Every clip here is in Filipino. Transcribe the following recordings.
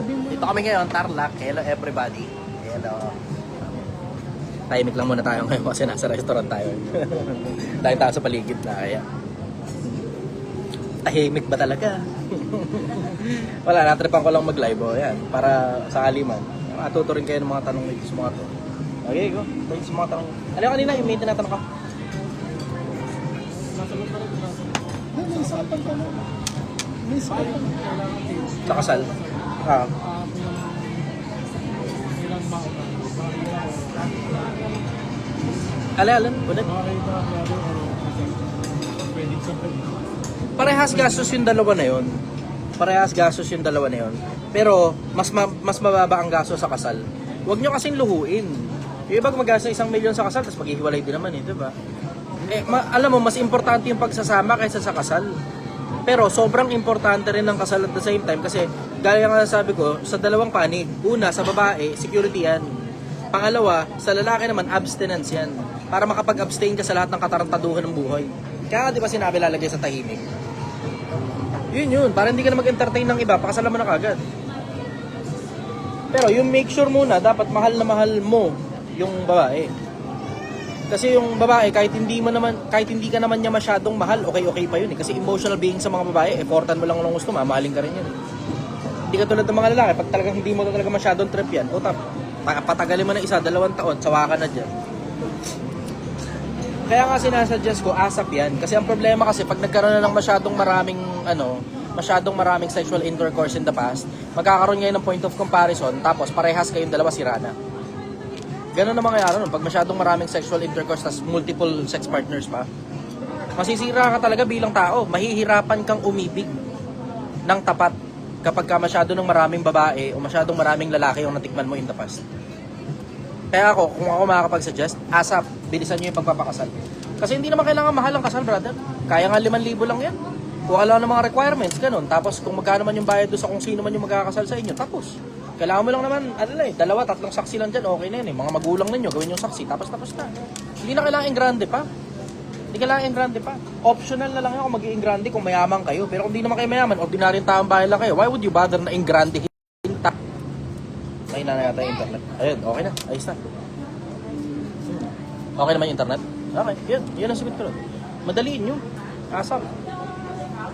Dito kami ngayon, Tarlac. Hello everybody. Hello. Tahimik lang muna tayo ngayon kasi nasa restaurant tayo. Dahil tayo sa paligid na kaya. Tahimik ba talaga? Wala, natripan ko lang mag-live. Yan, para sa kaliman. Matuturin kayo ng mga tanong dito sa mga to. Okay, go. Tayo sa mga tanong. Alam ko kanina, yung may tinatanong ka. May isapan ka na. May isapan. Sa kasal. Ah. Alam, ulit. Parehas gastos yung dalawa na yon. Parehas gastos yung dalawa na yon. Pero mas mababa ang gastos sa kasal. Huwag nyo kasing luhuin. Yung iba magastos 1 milyon sa kasal, tapos maghihiwalay din naman di ba? Alam mo, mas importante yung pagsasama kaysa sa kasal. Pero sobrang importante rin ang kasal at the same time kasi gaya nga sabi ko, sa dalawang panig. Una, sa babae, security yan. Pangalawa, sa lalaki naman, abstinence yan. Para makapag-abstain ka sa lahat ng katarantaduhan ng buhay. Kaya di ba sinabi lalagay sa tahimik? Yun. Para hindi ka na mag-entertain ng iba, pakasalan mo na kagad. Pero yung make sure muna, dapat mahal na mahal mo yung babae. Kasi yung babae, kahit hindi ka naman niya masyadong mahal, okay pa yun eh. Kasi emotional being sa mga babae, effortan mo lang ng gusto, mamahalin ka rin yan. Hindi ka tulad ng mga lalaki, pag talagang hindi mo talaga masyadong trip yan, patagalin mo na 1-2 taon, sawa ka na dyan. Kaya nga sinasuggest ko, ASAP yan. Kasi ang problema kasi, pag nagkaroon na ng masyadong maraming sexual intercourse in the past, magkakaroon ngayon ng point of comparison, tapos parehas kayong dalawa sira na. Ganun na mangyayari nun. Pag masyadong maraming sexual intercourse, tas multiple sex partners pa, masisira ka talaga bilang tao. Mahihirapan kang umibig ng tapat kapag ka masyado ng maraming babae o masyadong maraming lalaki yung natikman mo in the past. Kaya kung ako makakapag-suggest, ASAP, bilisan nyo yung pagpapakasal. Kasi hindi naman kailangan mahal ang kasal, brother. Kaya nga 5,000 lang yan. Kung alam ng mga requirements, ganun. Tapos kung magkano man yung bayad doon sa kung sino man yung magkakasal sa inyo, tapos. Kailangan mo lang naman, 2-3 saksi lang dyan, okay na yun eh. Mga magulang ninyo, gawin yung saksi, tapos na. Hindi na kailangan grande pa. Optional na lang yun kung mag-i grande kung mayaman kayo. Pero kung hindi naman kayo mayaman, ordinaryong taong bahay lang kayo, why would you bother na grande? May na yata yung internet. Ayun, okay na, ayos na. Okay naman yung internet? Okay, yun ang sagot ko nun. Madaliin nyo. Asap.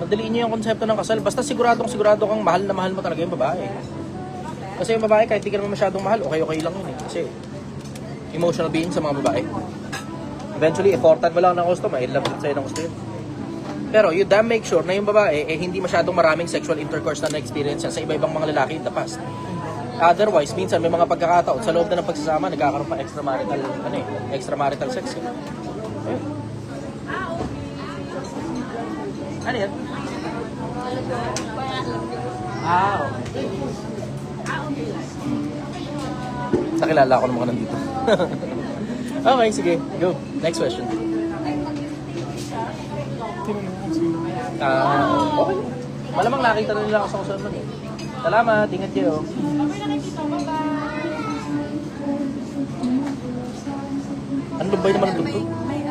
Madaliin nyo yung konsepto ng kasal. Basta sigurado kang mahal na mahal mo talaga yung babae. Kasi yung babae, kahit di ka naman masyadong mahal, okay lang yun eh. Kasi emotional being sa mga babae. Eventually, effortan mo lang ng gusto, ma-love sa'yo ng gusto yun. Pero you damn make sure na yung babae, hindi masyadong maraming sexual intercourse na na-experience yan sa iba-ibang mga lalaki in the past. Otherwise, minsan may mga pagkakataon sa loob na ng pagsasama, nagkakaroon pa extramarital sex. Ayun. Ano yan? Okay. Nakilala ako ng mga nandito. Okay, sige. Go. Next question. Okay. Malamang nakita na nila ako sa kusunod eh. Salamat. Ingat kayo. Ano lubay naman ang dugtog? May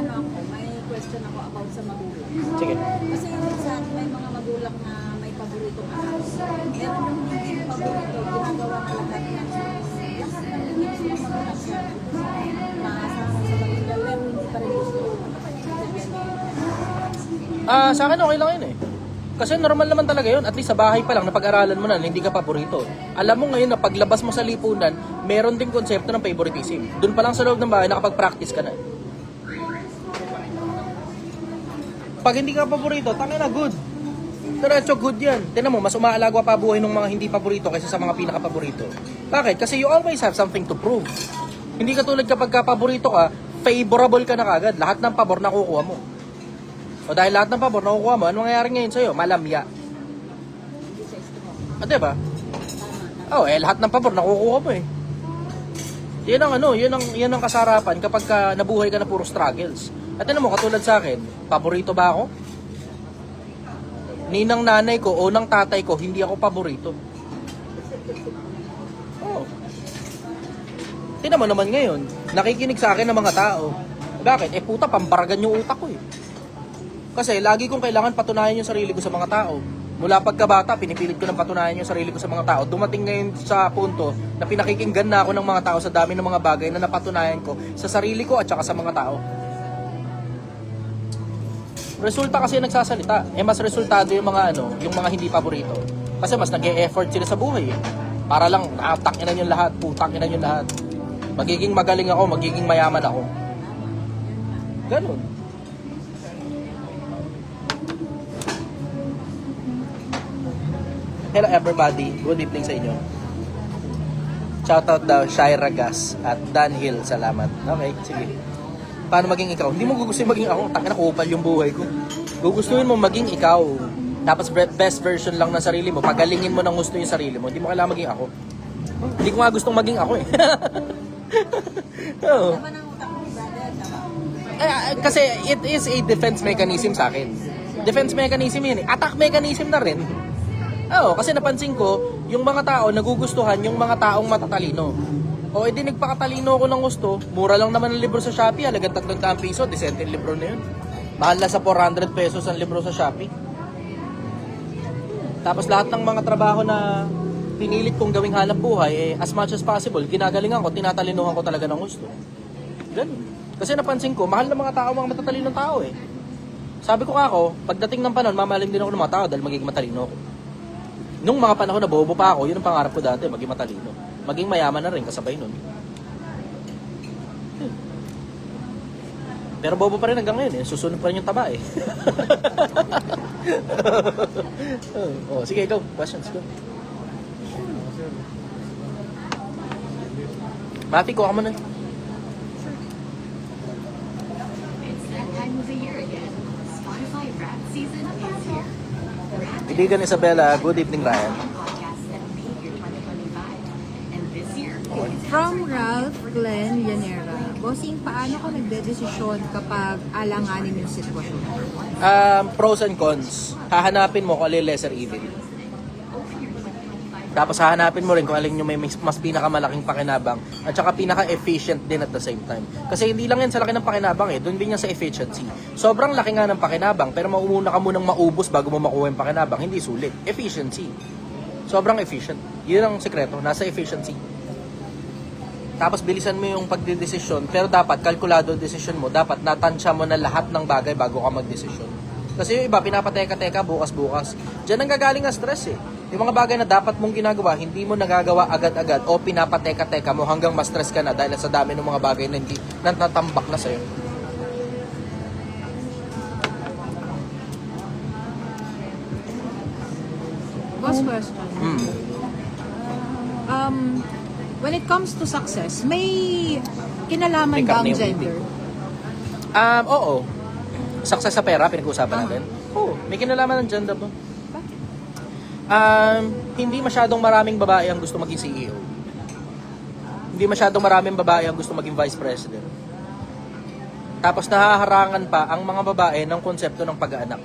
question ako about sa magulang. Sige. Kasi minsan may mga magulang na may paboritong anak. Meron yung hindi paborito, ginagawa na lahat ng magulang siya. Maasama sa magulang, pero hindi pa rin gusto. Sa akin okay lang yun eh. Kasi normal naman talaga yun. At least sa bahay pa lang, napag-aralan mo na, hindi ka paborito. Alam mo ngayon na paglabas mo sa lipunan, meron ding konsepto ng favoritism. Doon pa lang sa loob ng bahay, nakapag-practice ka na. Pag hindi ka paborito, tangina good. Diretso good yan. Tingnan mo, mas umaalagwa pa buhay ng mga hindi paborito kaysa sa mga pinaka-paborito. Bakit? Kasi you always have something to prove. Hindi katulad kapag paborito ka, favorable ka na kagad. Lahat ng pabor nakukuha mo. O dahil lahat ng pabor nakukuha mo, ano mangyayari ngayon sa'yo? Malamya. Diba? Lahat ng pabor nakukuha mo eh. Yan ang kasarapan kapag nabuhay ka na puro struggles. At mo, katulad sa akin, paborito ba ako? Ni ng nanay ko o ng tatay ko, hindi ako paborito. Tingnan mo naman ngayon, nakikinig sa akin ng mga tao. Bakit? Puta, pambaragan yung utak ko eh. Kasi lagi kong kailangan patunayan yung sarili ko sa mga tao. Mula pagkabata, pinipilit ko ng patunayan yung sarili ko sa mga tao. Dumating ngayon sa punto na pinakikinggan na ako ng mga tao sa dami ng mga bagay na napatunayan ko sa sarili ko at saka sa mga tao. Resulta kasi nagsasalita. Mas resultado yung mga yung mga hindi paborito. Kasi mas nag-e-effort sila sa buhay. Para lang, takinan yung lahat, putakinan yung lahat. Magiging magaling ako, magiging mayaman ako. Ganun. Hello everybody, good evening sa inyo. Shoutout daw, Shaira Gas at Dan Hill, salamat. Okay, sige. Paano maging ikaw? Hindi mo gugustuhin maging ako, takina kupal yung buhay ko. Gugustuhin mo maging ikaw. Tapos best version lang ng sarili mo, pagalingin mo ng gusto yung sarili mo, hindi mo kailangan maging ako. Hindi ko nga gustong maging ako eh. Oo. Tama ng utak mo, brother. Tama. Kasi it is a defense mechanism sa akin. Defense mechanism yun eh. Attack mechanism na rin. Oo, kasi napansin ko, yung mga tao nagugustuhan yung mga taong matatalino. O edi nagpakatalino ako ng gusto, mura lang naman ang libro sa Shopee, halagang 300 piso, disente yung libro na yun. Mahal na sa 400 pesos ang libro sa Shopee. Tapos lahat ng mga trabaho na pinilit kong gawing hanap buhay, as much as possible, ginagalingan ko, tinatalinuhan ko talaga ng gusto. Ganun. Kasi napansin ko, mahal na mga tao, mga matatalinong tao eh. Sabi ko ako, pagdating ng panahon, mamahalin din ako ng mga tao dahil magiging matalino ako. Nung mga panahon na bobo pa ako, yun ang pangarap ko dati, maging matalino. Maging mayaman na rin kasabay nun. Pero bobo pa rin hanggang ngayon eh. Susunod pa rin yung taba eh. Oh, sige, go. Questions, go. Mati, kuha ka mo na. It's that time of the year again. Spotify Rap season is here. Ibigan Isabella, good evening Ryan. Podcast that made your 2025. And this year, From Ralph Glenn Llanera, bossing, paano ka nagdedesisyon kapag alanganin yung sitwasyon? Pros and cons. Hahanapin mo kung alin lesser evil. Tapos hahanapin mo rin kung alin yung may mas pinakamalaking pakinabang at saka pinaka-efficient din at the same time. Kasi hindi lang yan sa laki ng pakinabang eh, doon din yan sa efficiency. Sobrang laki nga ng pakinabang pero mauuna ka munang maubos bago mo makuha yung pakinabang, hindi sulit. Efficiency. Sobrang efficient. Yun ang sekreto, nasa efficiency. Tapos bilisan mo yung pagdedesisyon pero dapat kalkulado desisyon mo, dapat natansya mo na lahat ng bagay bago ka magdesisyon. Kasi yung iba, pinapateka-teka, bukas-bukas. Diyan ang gagaling ang stress eh. Yung mga bagay na dapat mong ginagawa, hindi mo nagagawa agad-agad o pinapateka-teka mo hanggang ma-stress ka na dahil sa dami ng mga bagay na hindi natambak na sa'yo. Boss question. When it comes to success, may kinalaman May ba ang karne yung gender? Oo. Success sa pera, pinag-uusapan natin. Oo, may kinalaman ng gender mo. Hindi masyadong maraming babae ang gusto maging CEO. Hindi masyadong maraming babae ang gusto maging vice president. Tapos nahaharangan pa ang mga babae ng konsepto ng pag-aanak.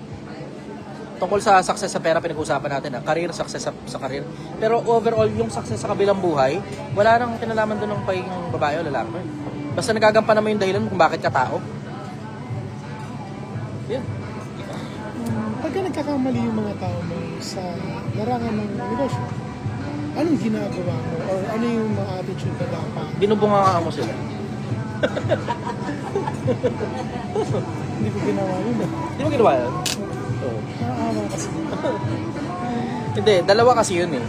Tungkol sa success sa pera, pinag-uusapan natin career, success sa career. Pero overall, yung success sa kabilang buhay, wala nang kinalaman doon ng pagiging babae o lalaki. Basta nagagampan naman yung dahilan kung bakit ka tao. Yun. Pagka nagkakamali yung mga tao mo sa larangan ng negosyo, anong ginagawa mo? Or ano yung mga attitude na dapat? Binubunga mo sila. Hindi ko ginawa yun. Hindi mo ginawa yun? Oo. Nakaawa kasi. Hindi, dalawa kasi yun eh.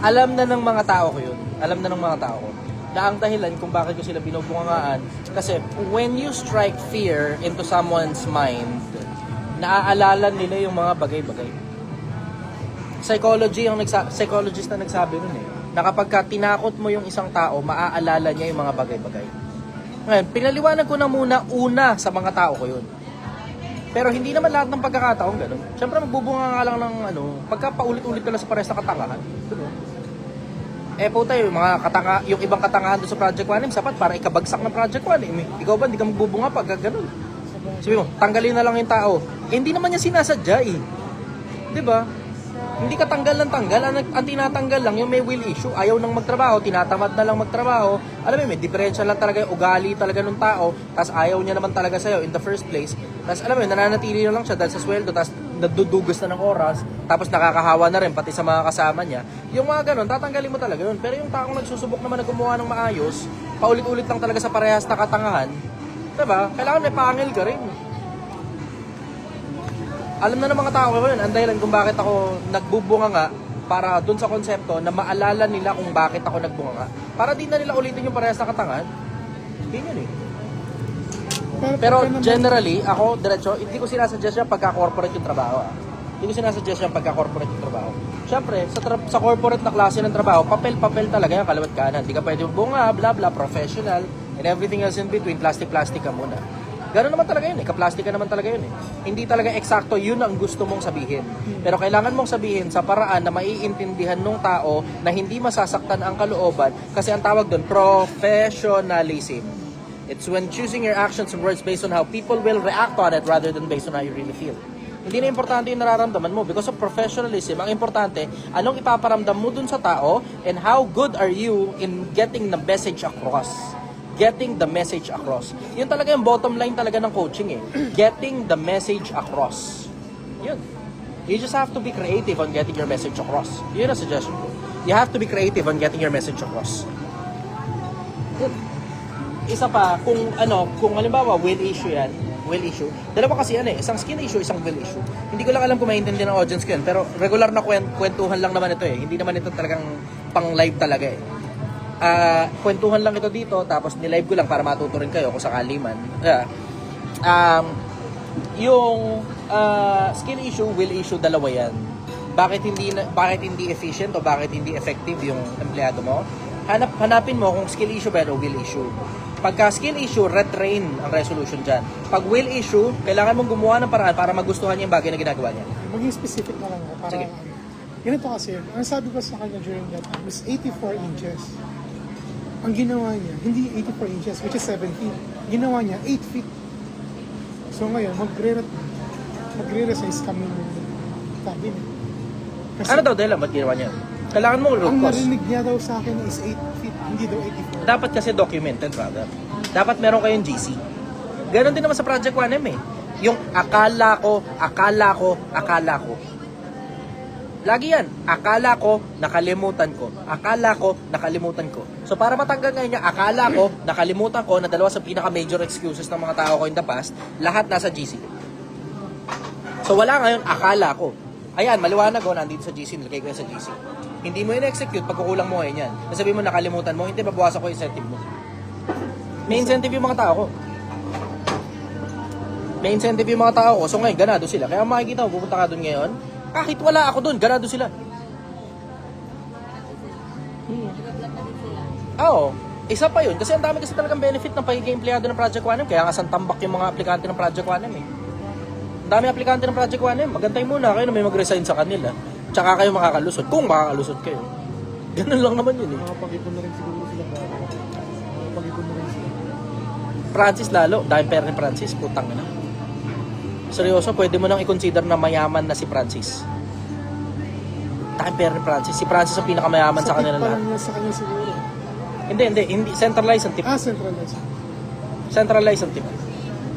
Alam na ng mga tao ko yun. Alam na ng mga tao ko. Na ang dahilan kung bakit ko sila binubungangaan. Kasi when you strike fear into someone's mind, naaalala nila yung mga bagay-bagay. Psychologist na nagsabi nun eh. Na kapag ka tinakot mo yung isang tao, maaalala niya yung mga bagay-bagay. Ngayon, pinaliwanag ko na muna una sa mga tao ko yun. Pero hindi naman lahat ng pagkakataon ganun. Siyempre magbubunga nga lang ng pagka paulit-ulit ka lang sa pares na katangahan. Puta yung ibang katangahan doon sa Project 1M, sapat para ikabagsak ng Project 1M. Ikaw ba, hindi ka magbubunga pag ganun? Sabi mo, tanggalin na lang yung tao. Hindi naman niya sinasadya eh. Diba? Hindi ka tanggal ng tanggal. Ang tinatanggal lang yung may will issue. Ayaw nang magtrabaho, tinatamad na lang magtrabaho. Alam mo, may diferensya lang talaga yung ugali talaga ng tao. Tapos ayaw niya naman talaga sa'yo in the first place. Tapos alam mo, nananatili na lang siya dahil sa sweldo. Tapos nadudugos na ng oras, tapos nakakahawa na rin pati sa mga kasama niya, yung mga ganun, tatanggalin mo talaga yun. Pero yung taong nagsusubok naman na gumawa ng maayos, paulit-ulit lang talaga sa parehas na katangahan, diba? Kailangan may pangil ka rin. Alam na ng mga tao ko yun, ang dahilan kung bakit ako nagbubunga nga, para dun sa konsepto na maalala nila kung bakit ako nagbunga nga. Para di na nila ulitin yung parehas na katangahan. Yun eh. Pero generally, ako, diretso, hindi ko sinasuggest yung pagka-corporate yung trabaho. Hindi ko sinasuggest yung pagka-corporate yung trabaho. Siyempre, sa corporate na klase ng trabaho, papel-papel talaga yung kalawat kanan. Hindi ka pwede bunga, bla bla, professional, and everything else in between, plastic-plastic ka muna. Gano'n naman talaga yun eh, kaplastic ka naman talaga yun eh. Hindi talaga eksakto yun ang gusto mong sabihin. Pero kailangan mong sabihin sa paraan na maiintindihan ng tao na hindi masasaktan ang kalooban kasi ang tawag doon, professionalism. It's when choosing your actions and words based on how people will react on it rather than based on how you really feel. Hindi na importante yung nararamdaman mo because of professionalism. Ang importante, anong ipaparamdam mo dun sa tao and how good are you in getting the message across. Getting the message across. Yun talaga yung bottom line talaga ng coaching eh. Getting the message across. Yun. You just have to be creative on getting your message across. Yun ang suggestion ko. You have to be creative on getting your message across. Yun. Isa pa, kung halimbawa will issue yan, will issue. Dalawa kasi yan eh, isang skin issue, isang will issue. Hindi ko lang alam kung maintindihan ng audience ko yan, pero regular na kwentuhan lang naman ito eh. Hindi naman ito talagang pang live talaga eh. Kwentuhan lang ito dito, tapos nilive ko lang para matuto rin kayo kung sakali man. Yung skill issue, will issue, dalawa yan. Bakit hindi efficient o bakit hindi effective yung empleyado mo? Hanapin mo kung skill issue ba o will issue. Pagka skill issue, retrain ang resolution dyan. Pag will issue, kailangan mong gumawa ng paraan para magustuhan niya yung bagay na ginagawa niya. Maging specific na lang ako para Sige. Ganito kasi, ang sabi ko sa kanya during that time is 84 inches. Ang ginawa niya, hindi 84 inches, which is 7 feet. Ginawa niya 8 feet. So ngayon, magre-resize kami ng cabinet. Kasi Ano daw dahil ba't ginawa niya? Kailangan mo root ang cause. narinig niya daw sa akin is 8 feet, hindi daw 84. Dapat kasi documented, brother. Dapat meron kayong GC. Ganon din naman sa Project 1M eh. Yung akala ko. Lagi yan. Akala ko, nakalimutan ko. Akala ko, nakalimutan ko. So para matanggal ngayon yung akala ko, nakalimutan ko, na dalawa sa pinaka-major excuses ng mga tao ko in the past, lahat nasa GC. So wala ngayon, akala ko. Ayan, maliwanag ko, nandito sa GC, nilagay ko yan sa GC. Hindi mo in-execute, pagkukulang mo ngayon yan. Nasabi mo, nakalimutan mo, hindi, babawasan ko yung incentive mo. May incentive yung mga tao ko. May incentive yung mga tao ko, so ngayon, ganado sila. Kaya makikita mo, pupunta ka doon ngayon, kahit wala ako doon, ganado sila. Oo, isa pa yun. Kasi ang dami kasi talagang benefit ng pagiging empleyado ng Project 1M. Kaya nga santambak yung mga aplikante ng Project 1M eh. Ang dami aplikante ng Project 1M. Magantay muna kayo na may mag-resign sa kanila. Tsaka kayo makakalusot. Kung makakalusot kayo. Ganun lang naman yun eh. Makapag-ipon na rin siguro sila. Makapag-ipon na rin sila. Francis lalo. Dahil pera ni Francis. Putang na. Seryoso, pwede mo nang i-consider na mayaman na si Francis. Dahil pera ni Francis. Si Francis ang pinakamayaman sa kanila lahat. Sa kanya siguro. Hindi. Centralized ang tip. Centralized. Centralized ang tip.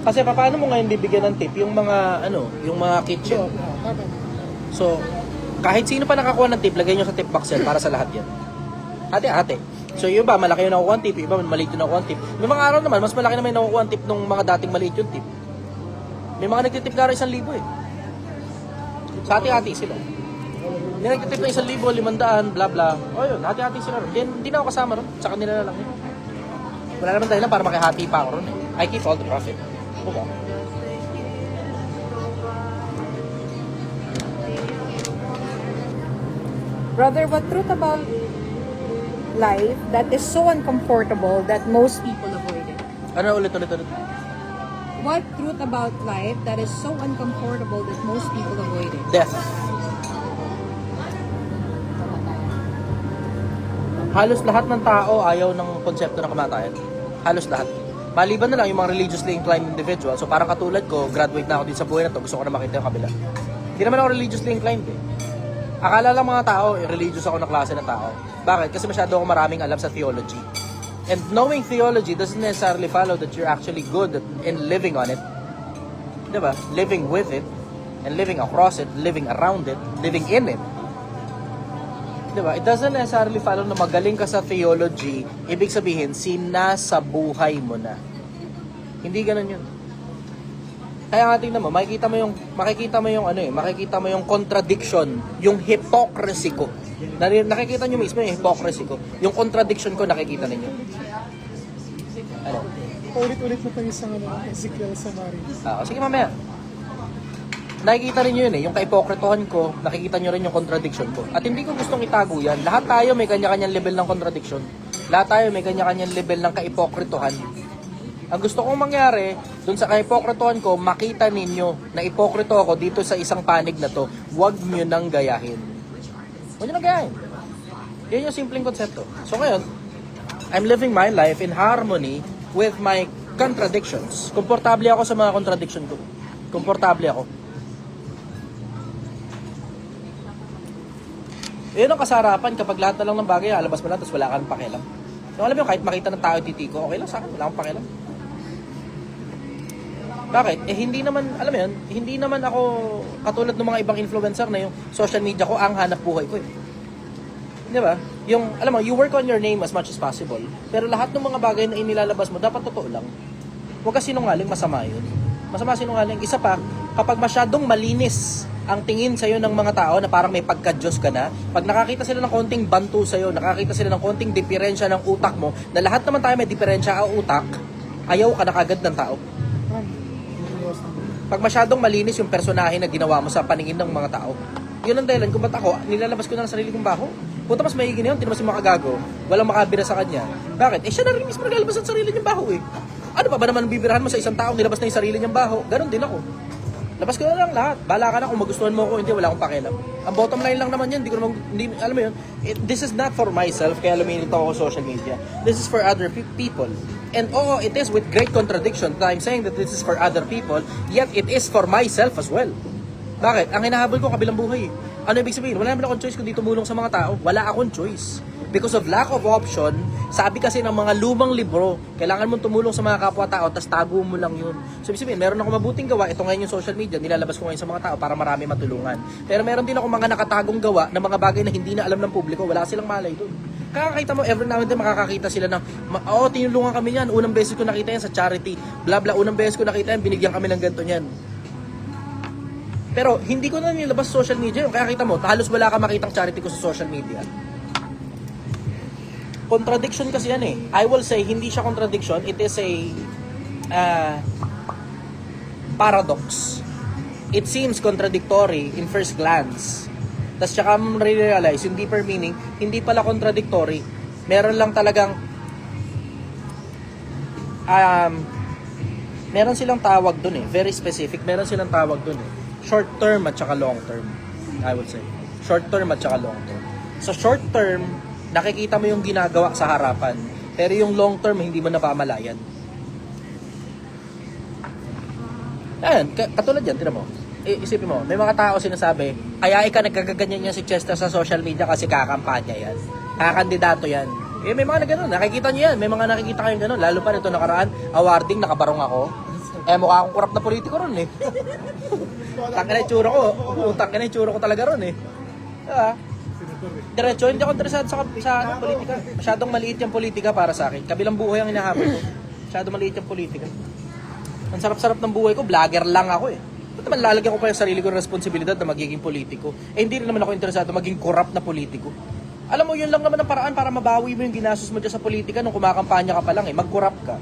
Kasi paano mo ngayon bibigyan ng tip yung mga yung mga kitchen. So, kahit sino pa nakakuha ng tip, lagay nyo sa tip box yan para sa lahat yan. Hati-hati. So, yung iba, malaki yung nakukuha ng tip, yung iba, maliit yung nakukuha ng tip. May mga araw naman, mas malaki naman yung nakukuha ng tip nung mga dating maliit yung tip. May mga nagtitip na rin 1,000 eh. So, hati-hati sila. May nagtitip na 1,000, 500, bla bla. O yun, hati-hati sila rin. Hindi na ako kasama ron. Sa kanila na lang yun. Wala naman dahilan para makihati pa ako ron eh. I keep all the profit. Okay. Brother, what truth about life that is so uncomfortable that most people avoid it? Ano ulit. What truth about life that is so uncomfortable that most people avoid it? Death. Halos lahat ng tao ayaw ng konsepto ng kamatayan. Halos lahat. Maliban na lang yung mga religiously inclined individual. So parang katulad ko, graduate na ako din sa buhay na to, gusto ko na makita yung kabila. Hindi naman ako religiously inclined eh. Akala lang mga tao, religious ako na klase ng tao. Bakit? Kasi masyado ako maraming alam sa theology. And knowing theology doesn't necessarily follow that you're actually good in living on it. Diba? Living with it. and living across it, living around it, living in it. Diba? It doesn't necessarily follow na magaling ka sa theology, ibig sabihin, sinasa buhay mo na. Hindi ganun yun. Kaya nga tingnan mo, makikita mo yung contradiction, yung hypocrisy ko. Nakikita nyo mismo yung hypocrisy ko. Yung contradiction ko, nakikita ninyo. Ano? Ulit-ulit na tayo sa Ezekiel Samari. Sige mamaya. Nakikita rin yun yung kaipokritohan ko, nakikita nyo rin yung contradiction ko. At hindi ko gustong itago yan. Lahat tayo may kanya-kanyang level ng contradiction. Lahat tayo may kanya-kanyang level ng kaipokritohan. Ang gusto kong mangyari, dun sa kaipokritohan ko, makita ninyo na ipokrito ako dito sa isang panig na to. Huwag nyo nang gayahin. Huwag nyo nang gayahin. Yan yung simpleng konsepto. So ngayon, I'm living my life in harmony with my contradictions. Komportable ako sa mga contradiction ko. Komportable ako. Yun ang kasarapan kapag lahat na lang ng bagay, alabas mo lang, tapos wala kang pakialam. So, alam mo, kahit makita ng tao titiko, okay lang sa akin, wala akong pakialam. Bakit? Hindi naman, alam mo yun, hindi naman ako katulad ng mga ibang influencer na yung social media ko, ang hanap buhay ko eh. Di ba? Yung, alam mo, you work on your name as much as possible, pero lahat ng mga bagay na inilalabas mo, dapat totoo lang. Huwag ka sinungaling, masama yun. Masama sinungaling. Isa pa, kapag masyadong malinis ang tingin sa'yo ng mga tao na parang may pagka-Diyos ka na, pag nakakita sila ng konting bantu sa'yo, nakakita sila ng konting diferensya ng utak mo, na lahat naman tayo may diferensya ang utak, ayaw ka na kagad ng tao. Pag masyadong malinis yung personahe na ginawa mo sa paningin ng mga tao, yun ang dahilan kung ba't ako, nilalabas ko na ng sarili kong baho. Puta, mas maigin yun, hindi naman si makagago, walang makabira sa kanya. Bakit? Siya na rin mismo naglalabas ng sarili niyang baho eh. Ano pa ba naman bibirahan mo sa isang taong nilabas na yung sarili niyang baho? Ganon din ako. Labas ko na lang lahat. Bahala ka na kung magustuhan mo ko, hindi, wala akong pakialam. Ang bottom line lang naman yan, alam mo yun, this is not for myself, kaya luminito ako sa social media. This is for other people. And it is with great contradiction that I'm saying that this is for other people, yet it is for myself as well. Bakit? Ang hinahabol ko, kabilang buhay. Ano ibig sabihin? Wala naman akong choice kundi tumulong sa mga tao. Wala akong choice. Because of lack of option, sabi kasi ng mga lumang libro, kailangan mong tumulong sa mga kapwa-tao, tas tago mo lang yun. So, ibig sabihin, meron ako mabuting gawa, ito ngayon yung social media, nilalabas ko ngayon sa mga tao para marami matulungan. Pero meron din ako mga nakatagong gawa ng mga bagay na hindi na alam ng publiko, wala silang malay dun. Kakakita mo, every now and then makakakita sila ng, tinulungan kami yan, unang beses ko nakita yan sa charity, bla bla, unang beses ko nakita yan, binigyan kami ng ganito yan. Pero hindi ko na nilabas sa social media yun. Kaya kita mo, halos wala ka makitang charity ko sa social media. Contradiction kasi yan eh. I will say, hindi siya contradiction. It is a paradox. It seems contradictory in first glance. Tapos tsaka mo realize, yung deeper meaning, hindi pala contradictory. Meron lang talagang meron silang tawag dun eh. Very specific. Meron silang tawag dun eh. Short term at saka long term, I would say. Short term at saka long term. So short term, nakikita mo yung ginagawa sa harapan. Pero yung long term, hindi mo napamalayan. Ayan, katulad yan, tinan mo. Isipin mo, may mga tao sinasabi, kaya ika nagkakaganyan yan si Chester sa social media kasi kakampanya yan. Kakandidato yan. May mga na gano'n, nakikita nyo yan. May mga nakikita kayong gano'n. Lalo pa nito nakaraan, awarding, nakabarong ako. Mukha akong kurap na politiko ron eh. Tangin na yung tsura ko. Tangin na yung tsura ko talaga ron eh. Diba? Diretso, hindi ako interesado sa politika. Masyadong maliit yung politika para sa akin. Kabilang buhay ang hinahabol ko. Masyadong maliit yung politika. Ang sarap-sarap ng buhay ko, vlogger lang ako eh. Ba't naman lalagyan ko pa yung sarili ko ng responsibilidad na magiging politiko? Hindi rin naman ako interesado maging corrupt na politiko. Alam mo, yun lang naman ang paraan para mabawi mo yung ginastos mo dyan sa politika nung kumakampanya ka pa lang eh. Mag-corrupt ka.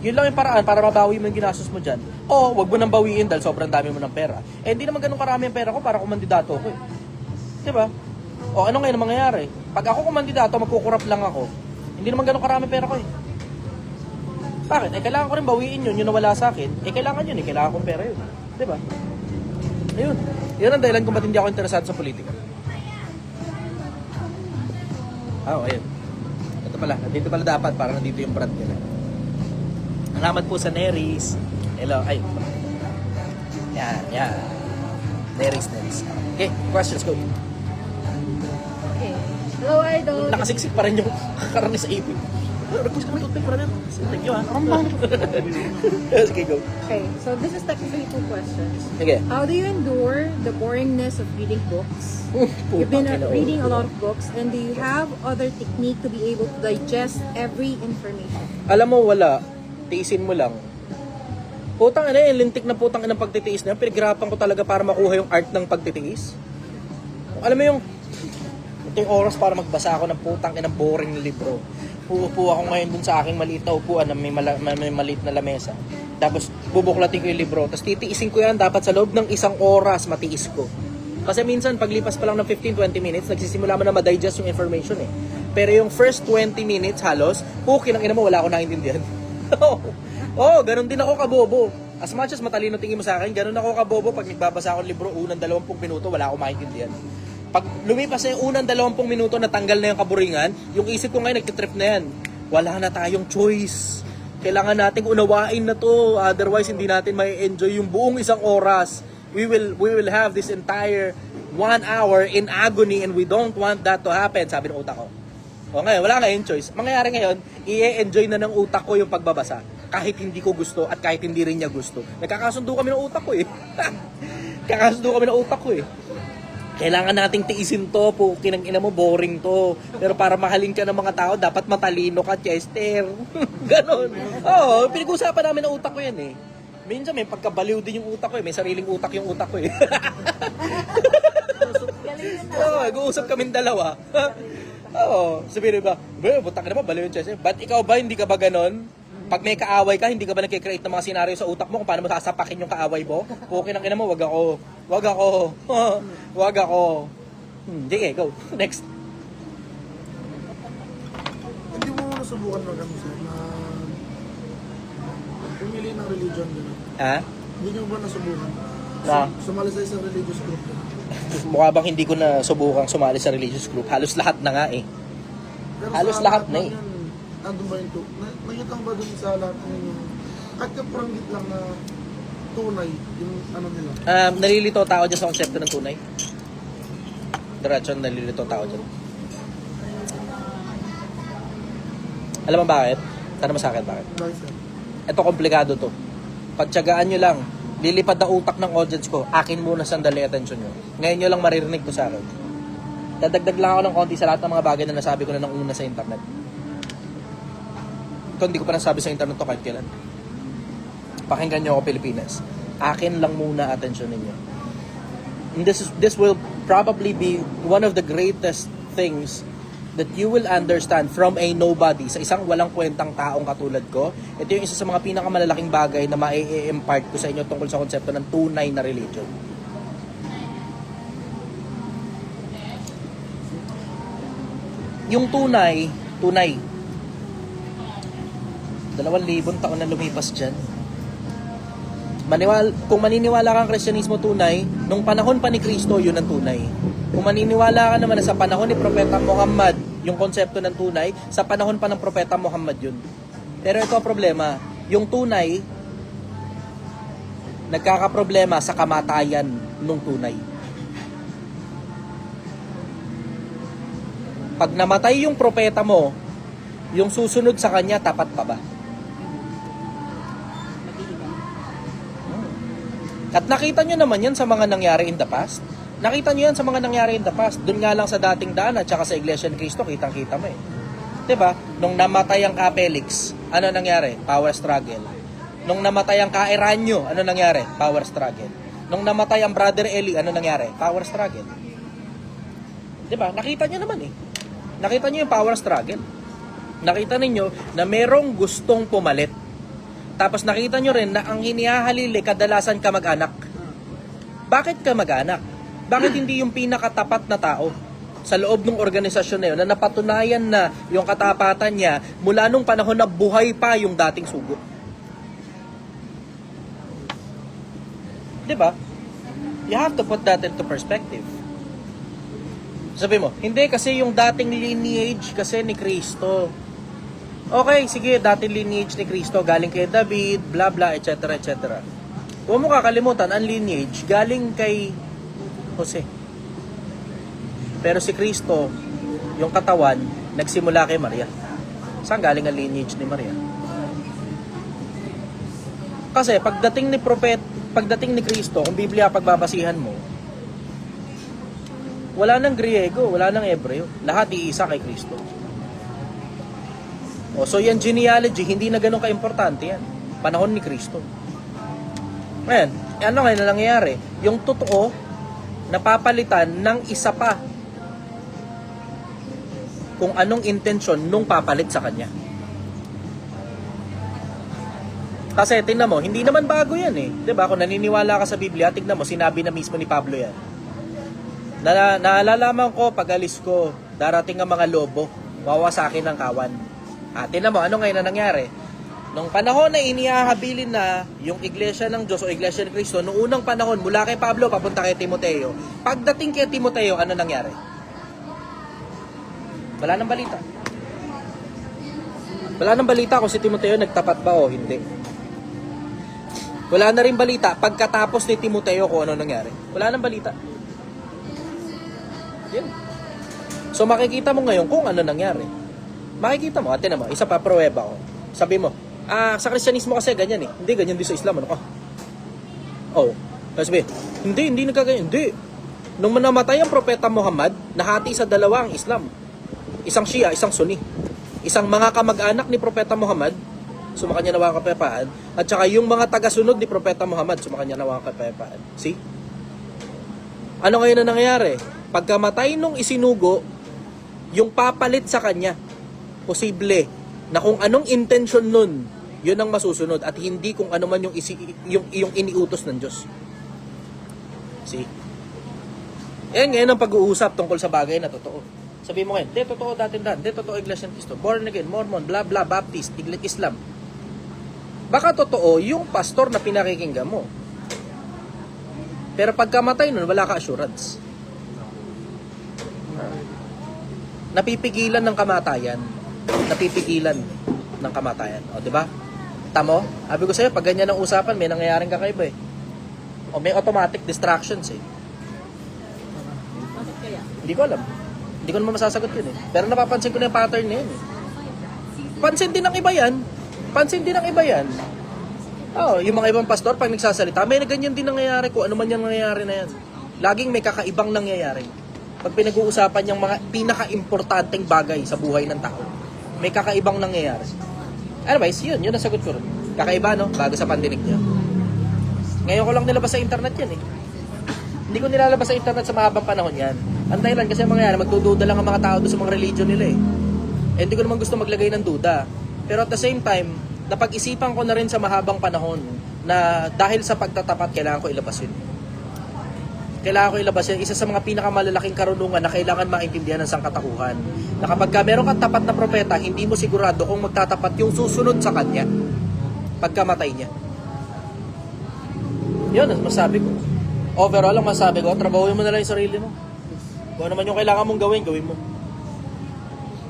Yun lang yung paraan para mabawi mo yung ginastos mo dyan. O, wag mo nang bawiin dahil sobrang dami mo ng pera. Hindi naman ganun karami ang pera ko para kumandidato ko eh. Diba? O, ano ngayon ang mangyayari? Pag ako kumandidato, magkukurap lang ako. Hindi naman ganun karami pera ko eh. Bakit? Kailangan ko rin bawiin yun, yung nawala sa akin. Kailangan yun eh. Kailangan kong pera yun. Diba? Ayun. Yun ang dahilan kung ba't hindi ako interesado sa politika. Ayun. Ito pala. Nandito pala dapat para nandito yung brand nila. Salamat po sa Neris. Hello. Ay. Yan. Neris. Okay, questions, go. Okay. Hello, Idol. Nakasiksik pa rin yung karani sa ipin. Request ka ng toothpick, brother. Thank you, ha? Parang Sige, go. Okay, so this is technically 2 questions. Sige. How do you endure the boringness of reading books? You've been reading a lot of books, and do you have other technique to be able to digest every information? Alam mo, wala. Tiisin mo lang. Putang ina, yung lintik na putang ina ng pagtitiis na yun. Pinaghirapan ko talaga para makuha yung art ng pagtitiis. Alam mo yung, ito yung oras para magbasa ako ng putang ina boring libro. Uupo ako ngayon dun sa aking maliit na upuan na may maliit na lamesa. Tapos bubuklatin ko yung libro. Tapos titiisin ko yan dapat sa loob ng 1 oras matiis ko. Kasi minsan paglipas pa lang ng 15-20 minutes, nagsisimula mo na ma-digest yung information eh. Pero yung first 20 minutes halos, pukin ang ina mo, wala akong naiintindihan. Ganun din ako kabobo. As much as matalino tingin mo sa akin, ganun ako kabobo pag nagbabasa ako ng libro, unang 20 minuto, wala akong maintindihan. Pag lumipas na yung unang 20 minuto, natanggal na yung kaburingan, yung isip ko ngayon, nagtitrip na yan. Wala na tayong choice. Kailangan nating unawain na to, otherwise hindi natin may enjoy yung buong 1 oras. We will have this entire 1 hour in agony and we don't want that to happen, sabi ng utak ko. O ngayon, wala ngayon choice. Mangyayari ngayon, i-enjoy na ng utak ko yung pagbabasa. Kahit hindi ko gusto at kahit hindi rin niya gusto. Nagkakasundo kami ng utak ko eh. Kakasundo kami ng utak ko eh. Kailangan nating tiisin to, kinang ina mo, boring to. Pero para mahalin ka ng mga tao, dapat matalino ka, Chester. Ganon. Oo, pinag-usapan namin ng utak ko yan eh. Minsan may pagkabaliw din yung utak ko eh. May sariling utak yung utak ko eh. Oo, nag-uusap kaming dalawa. Oo, sabihin ba, butak ka naman, baliw yung Chester. Ba't ikaw ba, hindi ka ba ganon? Pag may kaaway ka, hindi ka ba nagkikreate ng mga senaryo sa utak mo kung paano mo sasapakin yung kaaway mo? Okay ng ina mo, wag ako. Wag ako. Sige, go. Next. Hindi mo nasubukan mag-ano sir, na pumili ng religion gano'n. Ha? Hindi nyo ba nasubukan? Na? Sumali sa isang religious group gano'n. Mukha bang hindi ko na subukang sumali sa religious group? Halos lahat na nga eh. Pero Halos sa lahat na eh. yan, nandun ba yung nakita mo ba dun sa lahat ng yung kahit kaparanggit lang na tunay yung ano nila? Nalilito tao dyan sa konsepto ng tunay. Diretso, nalilito tao dyan. Alam mo bakit? Tanong mo sa akin bakit? Bakit sir? Ito komplikado to. Pagtsagaan nyo lang, lilipad na utak ng audience ko, akin muna sandali attention nyo. Ngayon nyo lang maririnig to sa akin. Dadagdag lang ako ng konti sa lahat ng mga bagay na nasabi ko na nang una sa internet. Ito hindi ko pa nasabi sa internet to kahit kailan. Pakinggan nyo ako Pilipinas. Akin lang muna attention ninyo. And this will probably be one of the greatest things that you will understand from a nobody, sa isang walang kwentang taong katulad ko. Ito yung isa sa mga pinakamalalaking bagay na ma-impart ko sa inyo tungkol sa konsepto ng tunay na religion. Yung tunay, 2,000 taon na lumipas dyan. Kung maniniwala kang Kristyanismo tunay, nung panahon pa ni Kristo, yun ang tunay. Kung maniniwala ka naman na sa panahon ni Propeta Muhammad, yung konsepto ng tunay, sa panahon pa ng Propeta Muhammad yun. Pero ito ang problema, yung tunay, nagkakaproblema sa kamatayan nung tunay. Pag namatay yung propeta mo, yung susunod sa kanya, tapat pa ba? At nakita nyo naman yan sa mga nangyari in the past. Nakita nyo yan sa mga nangyari in the past. Doon nga lang sa dating daan at saka sa Iglesia ni Cristo, kitang-kita mo eh. Diba? Nung namatay ang Kapelix, ano nangyari? Power struggle. Nung namatay ang Kaeranyo, ano nangyari? Power struggle. Nung namatay ang Brother Eli, ano nangyari? Power struggle. Diba? Nakita nyo naman eh. Nakita nyo yung power struggle. Nakita ninyo na merong gustong pumalit. Tapos nakita nyo rin na ang hinihahalili kadalasan kamag-anak. Bakit kamag-anak? Bakit hindi yung pinakatapat na tao sa loob ng organisasyon na yun na napatunayan na yung katapatan niya mula nung panahon na buhay pa yung dating sugo? Diba? You have to put that into perspective. Sabi mo, hindi kasi yung dating lineage kasi ni Kristo. Okay, sige, dating lineage ni Kristo galing kay David, bla bla, etc. etc. Huwag mo kakalimutan, ang lineage galing kay Jose. Pero si Kristo, yung katawan, nagsimula kay Maria. Saan galing ang lineage ni Maria? Kasi pagdating ni Kristo, kung Biblia pagbabasihan mo, wala nang Griego, wala nang Hebreo. Lahat iisa kay Kristo. So yan genealogy, hindi na ganun ka-importante yan. Panahon ni Kristo. Ngayon, ano ngayon na nangyayari? Yung totoo, napapalitan ng isa pa kung anong intensyon nung papalit sa kanya. Kasi tingnan mo, hindi naman bago yan eh. 'Di ba? Kung naniniwala ka sa Biblia, tingnan mo, sinabi na mismo ni Pablo yan. Naalalaman ko, pag-alis ko, darating ang mga lobo, wawasakin ng kawan. Tingnan mo, ano ngayon na nangyari? Nung panahon na inihahabilin na yung iglesia ng Diyos o iglesia ni Kristo, noong unang panahon, mula kay Pablo, papunta kay Timoteo, pagdating kay Timoteo, ano nangyari? Wala nang balita. Wala nang balita kung si Timoteo nagtapat ba o hindi. Wala na rin balita pagkatapos ni Timoteo kung ano nangyari. Wala nang balita. Yan. So makikita mo ngayon kung ano nangyari. Makikita mo, ate naman, isa pa pruweba ko. Sabi mo, sa Kristyanismo kasi ganyan eh. Hindi ganyan din sa Islam, ano ka? Sabi, hindi nagkaganyan. Hindi. Nung namatay ang propeta Muhammad, nahati sa dalawa ang Islam. Isang Shia, isang Sunni. Isang mga kamag-anak ni propeta Muhammad, sumakanya nawa ang kapayapaan, at saka yung mga taga-sunod ni propeta Muhammad, sumakanya nawa ang kapayapaan. See? Ano ngayon na nangyayari? Pagkamatay nung isinugo, yung papalit sa kanya, posible na kung anong intention nun, yun ang masusunod at hindi kung ano man yung iniutos ng Diyos. See? Ngayon ang pag-uusap tungkol sa bagay na totoo. Sabi mo ngayon, di totoo datin-dan, di totoo Iglesia ng Cristo, born again, Mormon, blah blah, Baptist, Islam. Baka totoo yung pastor na pinakikinggan mo. Pero pagkamatay nun, wala ka assurance. Napipigilan ng kamatayan. Napipigilan ng kamatayan. O, di ba? Tamo? Sabi ko sa'yo, pag ganyan ang usapan, may nangyayaring kakaiba eh. O, may automatic distractions eh. Bakit kaya? Hindi ko alam. Hindi ko naman masasagot yun eh. Pero napapansin ko na yung pattern na yun eh. Pansin din ng iba yan. Pansin din ng iba yan. Yung mga ibang pastor, pag nagsasalita, may ganyan din nangyayari ko. Ano man yung nangyayari na yan. Laging may kakaibang nangyayari. Pag pinag-uusapan yung mga pinaka-importanteng bagay sa buhay ng tao, may kakaibang nangyayari. Anyways, yun ang sagot ko rin. Kakaiba, no? Bago sa pandinig niya. Ngayon ko lang nilabas sa internet yan eh. Hindi ko nilalabas sa internet sa mahabang panahon yan. Ang dahilan kasi mga yan, magdududa lang ang mga tao doon sa mga religion nila eh. Hindi ko naman gusto maglagay ng duda. Pero at the same time, napag-isipan ko na rin sa mahabang panahon na dahil sa pagtatapat, kailangan ko ilabas yun. Kailangan ko ilabas yun. Isa sa mga pinakamalalaking karunungan na kailangan maintindihan ng sangkatauhan. Na kapag meron kang tapat na propeta, hindi mo sigurado kung magtatapat yung susunod sa kanya pagkamatay niya. Yun ang masabi ko. Overall, ang masabi ko, trabahuin mo na lang yung sarili mo. Kung ano man yung kailangan mong gawin, gawin mo.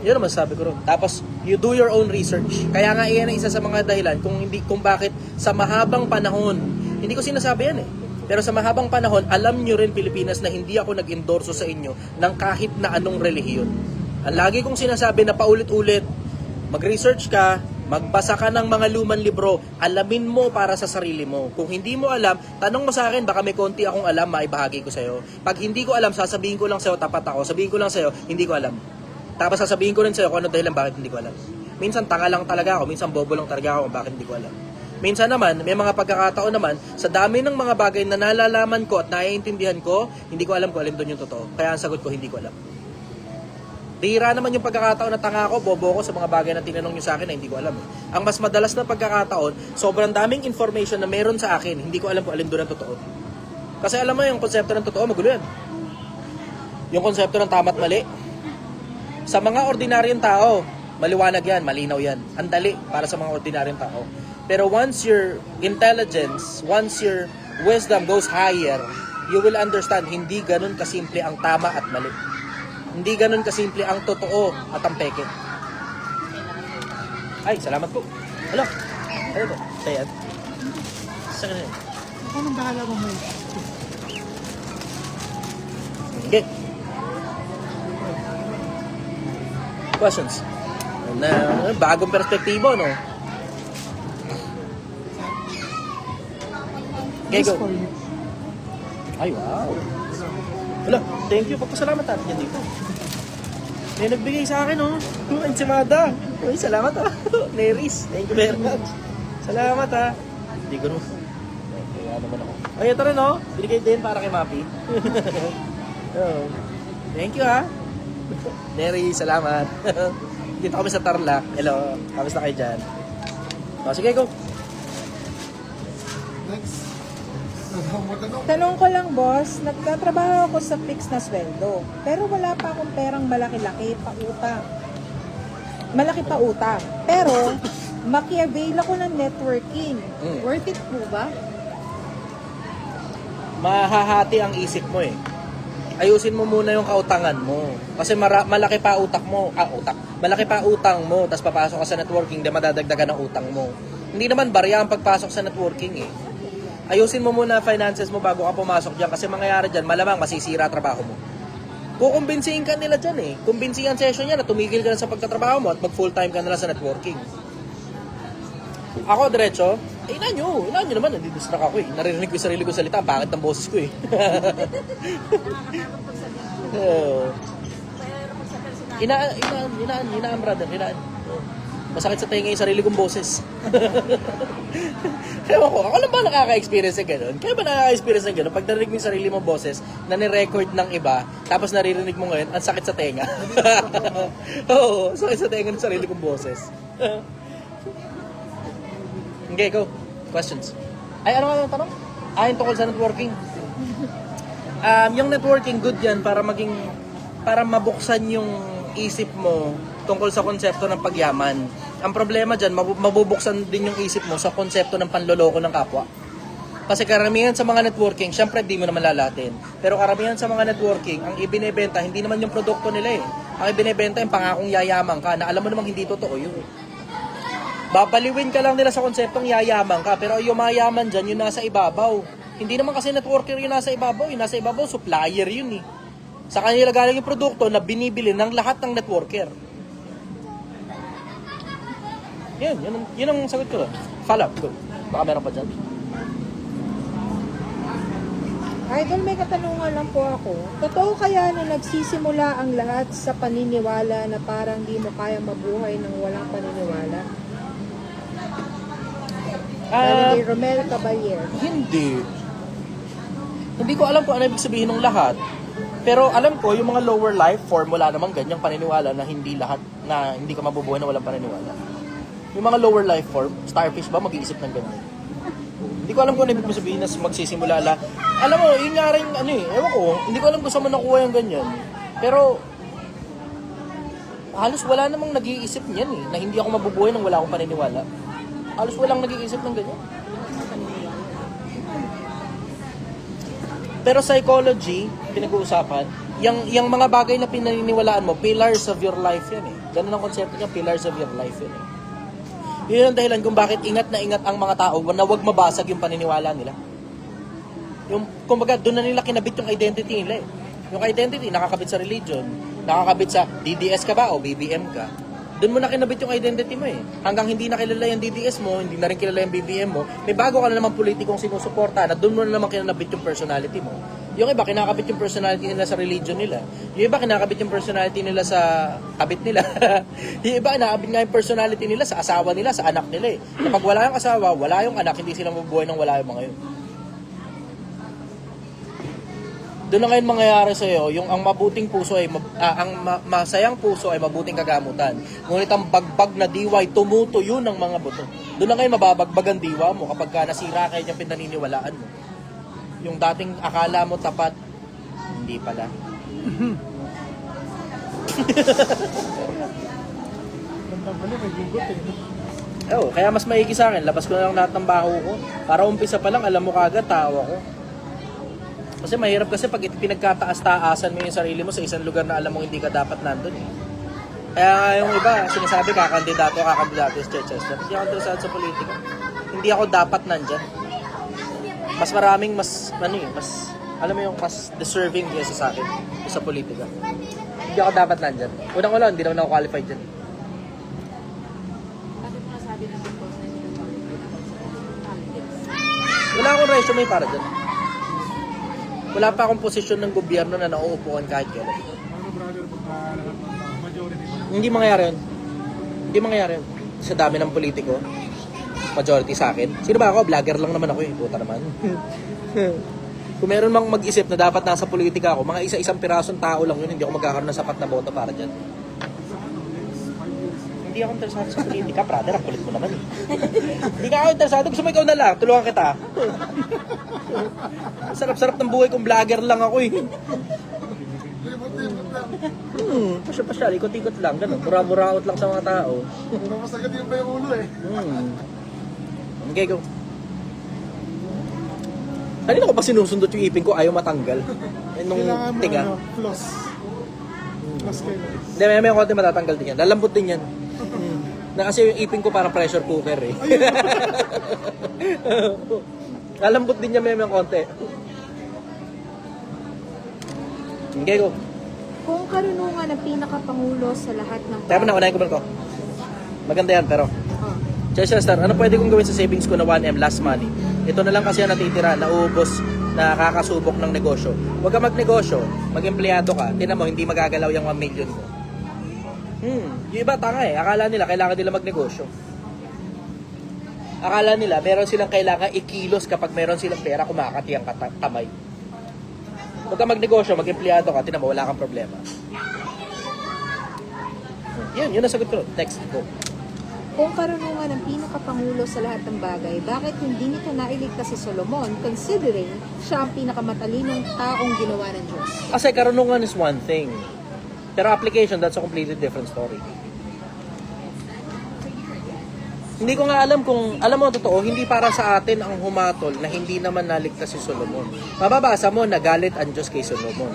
Yun ang masabi ko rin. Tapos, you do your own research. Kaya nga iyan ang isa sa mga dahilan kung bakit sa mahabang panahon, hindi ko sinasabi yan eh. Pero sa mahabang panahon, alam nyo rin Pilipinas na hindi ako nag-endorso sa inyo ng kahit na anong relihiyon. Ang lagi kong sinasabi na paulit-ulit, mag-research ka, magbasa ka ng mga lumang libro, alamin mo para sa sarili mo. Kung hindi mo alam, tanong mo sa akin, baka may konti akong alam, maibahagi ko sa'yo. Pag hindi ko alam, sasabihin ko lang sa'yo, tapat ako. Sabihin ko lang sa'yo, hindi ko alam. Tapos sasabihin ko rin sa'yo kung ano dahilan bakit hindi ko alam. Minsan tanga lang talaga ako, minsan bobo lang talaga ako kung bakit hindi ko alam. Minsan naman, may mga pagkakataon naman, sa dami ng mga bagay na nalalaman ko at naiintindihan ko, hindi ko alam kung alin doon yung totoo. Kaya ang sagot ko, hindi ko alam. Bihira naman yung pagkakataon na tanga ako, bobo ko sa mga bagay na tinanong nyo sa akin na hindi ko alam. Ang mas madalas na pagkakataon, sobrang daming information na meron sa akin, hindi ko alam kung alin doon ang totoo. Kasi alam mo yung konsepto ng totoo, magulo yan. Yung konsepto ng tama at mali. Sa mga ordinaryong tao, maliwanag yan, malinaw yan. Ang dali para sa mga ordinaryong tao. Pero once your intelligence, once your wisdom goes higher, you will understand hindi ganun kasimple ang tama at mali. Hindi ganun kasimple ang totoo at ang peke. Ay, salamat po. Hello. Ano to? Sayad. Sa kanila. Ako nang bahala mo mo. Okay. Questions? Bagong perspektibo, no? Okay, Just go. for you. Ay, wow. Wala, thank you. Pagpasalamat natin yan dito. May nagbigay sa akin, oh. Ensimada. Uy, salamat, ah. Neris, thank you very much. Salamat, ah. Hindi ko naman. Kaya naman ako. Ay, ito rin, oh. Binigay din para kay Mapi. Oh. Thank you, ah. Neris, salamat. Dito kami sa Tarlac. Hello. Kamusta kayo dyan? Oh, sige, go. Next. Tanong ko lang, boss, nagtatrabaho ako sa fixed na sweldo, pero wala pa akong perang malaki-laki pa utang. Malaki pa utang. Pero, maki-avail ako ng networking. Worth it po ba? Mahahati ang isip mo eh. Ayusin mo muna yung kautangan mo. Kasi malaki pa utak mo. Malaki pa utang mo, tapos papasok ka sa networking, di madadagdagan ng utang mo. Hindi naman barya ang pagpasok sa networking eh. Ayusin mo muna finances mo bago ka pumasok dyan kasi mangyayari dyan, malamang masisira trabaho mo. Kukumbinsihin ka nila dyan eh. Kumbinsihan session yan na tumigil ka na sa pagtatrabaho mo at mag full time ka na lang sa networking. Ako, diretso, inan nyo naman, nadidistract ako eh. Naririnig ko yung sarili ko salita, bakit ng boses ko eh. Inaan brother, inaan. Masakit sa tenga yung sarili kong boses. Ewan ko, ako lang ba nakaka-experience ng gano'n? Kaya ba nakaka-experience ng gano'n? Pag narinig mo yung sarili mong boses na ni-record ng iba, tapos naririnig mo ngayon, ang sakit sa tenga. Oo, sakit sa tenga ng sarili kong boses. Okay, go. Questions. Ay, ano nga ang tanong? Yung tungkol sa networking. Yung networking, good yan para mabuksan yung isip mo tungkol sa konsepto ng pagyaman. Ang problema dyan, mabubuksan din yung isip mo sa konsepto ng panloloko ng kapwa. Kasi karamihan sa mga networking, syempre di mo naman lalatin. Pero karamihan sa mga networking, ang ibinebenta, hindi naman yung produkto nila eh. Ang ibinebenta yung pangakong yayaman ka na alam mo namang hindi totoo yun. Babaliwin ka lang nila sa konseptong yayaman ka, pero yung mayaman dyan, yung nasa ibabaw. Hindi naman kasi networker yung nasa ibabaw. Yung nasa ibabaw, supplier yun eh. Sa kanila galing yung produkto na binibili ng lahat ng networker. Yun ang sagot ko. Follow up, go. Baka meron pa dyan. Idol, may katanungan lang po ako. Totoo kaya na nagsisimula ang lahat sa paniniwala na parang di mo kaya mabuhay ng walang paniniwala? Sabi ni Romel Caballero. Hindi ko alam kung ano ibig sabihin ng lahat. Pero alam ko, yung mga lower life form, wala namang ganyang paniniwala na hindi ka mabubuhay na walang paniniwala. Yung mga lower life form, starfish ba, mag-iisip ng ganyan? Hindi ko alam kung ano ibig sabihin na magsisimula la. Alam mo, yun nga rin, ewan ko, hindi ko alam kung saan mo nakuha yung ganyan. Pero, halos wala namang nag-iisip niyan eh, na hindi ako mabubuhay nang wala akong paniniwala. Halos walang nag-iisip ng ganyan. Pero psychology, pinag-uusapan, yung mga bagay na pinaniniwalaan mo, pillars of your life yan eh. Ganun ang konsepto niya, pillars of your life yan eh. Yun ang dahilan kung bakit ingat na ingat ang mga tao na huwag mabasag yung paniniwala nila. Yung, kumbaga, doon na nila kinabit yung identity nila eh. Yung identity, nakakabit sa religion, nakakabit sa DDS ka ba o BBM ka. Doon mo na kinabit yung identity mo eh. Hanggang hindi na kilala yung DDS mo, hindi na rin kilala yung BBM mo, may bago ka na naman politikong sinusuporta na doon mo na naman kinabit yung personality mo. Yung iba, kinakabit yung personality nila sa religion nila. Yung iba, kinakabit yung personality nila sa kabit nila. Yung iba, kinakabit nga yung personality nila sa asawa nila, sa anak nila eh. Kapag wala yung asawa, wala yung anak, hindi sila mabubuhay nang wala yung mga yun. Doon na ngayon mangyayari sa'yo, yung ang mabuting puso ay, masayang puso ay mabuting kagamutan. Ngunit ang bagbag na diway, tumutuyo ng mga buto. Doon na ngayon mababagbag ang diwa mo kapag ka nasira kayo yung pinaniniwalaan mo. Yung dating akala mo tapat, hindi pala. Kaya mas maigi sa akin, labas ko na lang lahat ng baho ko. Para umpisa pa lang, alam mo kagad, tawa ko. Kasi mahirap kasi pag pinagkataas-taasan mo yung sarili mo sa isang lugar na alam mo hindi ka dapat nandun eh. Kaya yung iba, sinasabi kakandidato sa Chester. Hindi ako interesado sa politika. Hindi ako dapat nandyan. Mas maraming alam mo yung mas deserving kaysa sa akin sa politika. Hindi ako dapat nandyan. Unang-una, hindi naman ako qualified dyan. bibili ko na yung Wala akong resume para dyan. Wala pa akong posisyon ng gobyerno na nauupuan kahit kailan. Ano brother, pagka lahat ng tao, majority ba? Hindi mangyayari yun. Hindi mangyayari yun. Sa dami ng politiko, majority sa akin. Sino ba ako? Vlogger lang naman ako eh. Puta naman. Kung meron mang mag-isip na dapat nasa politika ako, mga isa-isang pirasong tao lang yun, hindi ako magkakaroon ng sapat na boto para dyan. Hindi ako interesado sa politika, brother. Ang kulit mo naman eh. Hindi ka ako interesado. Gusto mo ikaw na lang. Tulungan kita. Sarap-sarap ng buhay kong vlogger lang ako eh. Pasya-pasya, ikot-ikot lang, ganun. Mura-muraot lang sa mga tao. Masagad yung pa yung ulo eh. Okay, go. Kanina ko pa sinusundot yung ipin ko, ayaw matanggal. Nung Kailangan mo tiga. floss. Floss kailangan. Hindi, may konti matatanggal din yan. Lalambot din yan. Na kasi yung ipin ko para pressure cooker eh. Lalambot din yan may konti. Okay, go. Kung karunungan ang pinakapangulo sa lahat ng Tayo mo na, unahin ko ba ito? Maganda yan, pero Chester, ano pwede kong gawin sa savings ko na 1M last money? Ito na lang kasi ang natitira, nauubos, nakakasubok ng negosyo. Huwag ka magnegosyo, mag-empleyado ka, tinan mo, hindi magagalaw yung 1 million mo. Yung iba tanga eh, akala nila kailangan nila magnegosyo. Akala nila meron silang kailangan ikilos kapag meron silang pera kumakati ang kamay. Huwag ka magnegosyo, mag-empleyado ka, tinan mo, wala kang problema. Yun ang sagot ko. Next, go. Kung karunungan ang pinakapangulo sa lahat ng bagay, bakit hindi nito nailigtas si Solomon considering siya ang pinakamatalinong taong ginawa ng Diyos? Kasi karunungan is one thing. Pero application, that's a completely different story. Hindi ko nga alam kung, alam mo, totoo, hindi para sa atin ang humatol na hindi naman naligtas si Solomon. Mababasa mo, nagalit ang Diyos kay Solomon.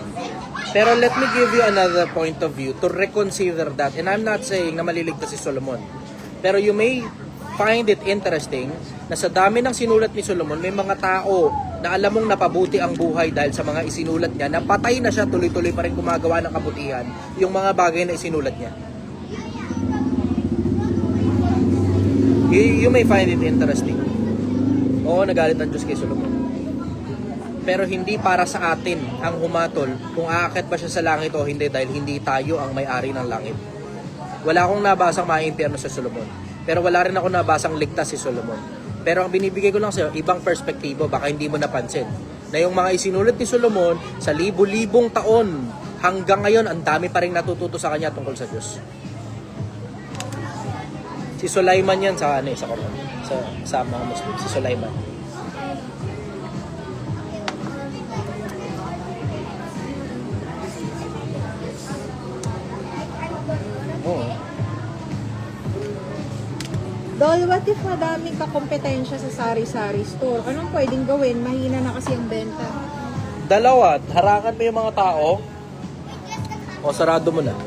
Pero let me give you another point of view to reconsider that. And I'm not saying na maliligtas si Solomon. Pero you may find it interesting na sa dami ng sinulat ni Solomon, may mga tao na alam mong napabuti ang buhay dahil sa mga isinulat niya, na patay na siya, tuloy-tuloy pa rin gumagawa ng kabutihan yung mga bagay na isinulat niya. You may find it interesting. Oo, nagalit ang Diyos kay Solomon. Pero hindi para sa atin ang humatol kung aakit ba siya sa langit o hindi dahil hindi tayo ang may-ari ng langit. Wala akong nabasang maiimpyerno sa Solomon. Pero wala rin ako nabasang ligtas si Solomon. Pero ang binibigay ko lang sa'yo, ibang perspektibo, baka hindi mo napansin. Na yung mga isinulat ni Solomon sa libu-libong taon, hanggang ngayon, ang dami pa rin natututo sa kanya tungkol sa Diyos. Si Sulaiman yan sa Quran, sa mga Muslim, si Sulaiman. Oo. Dol, what if madaming kakompetensya sa sari-sari store? Anong pwedeng gawin? Mahina na kasi ang benta. Dalawa, harangan mo yung mga tao o sarado mo na.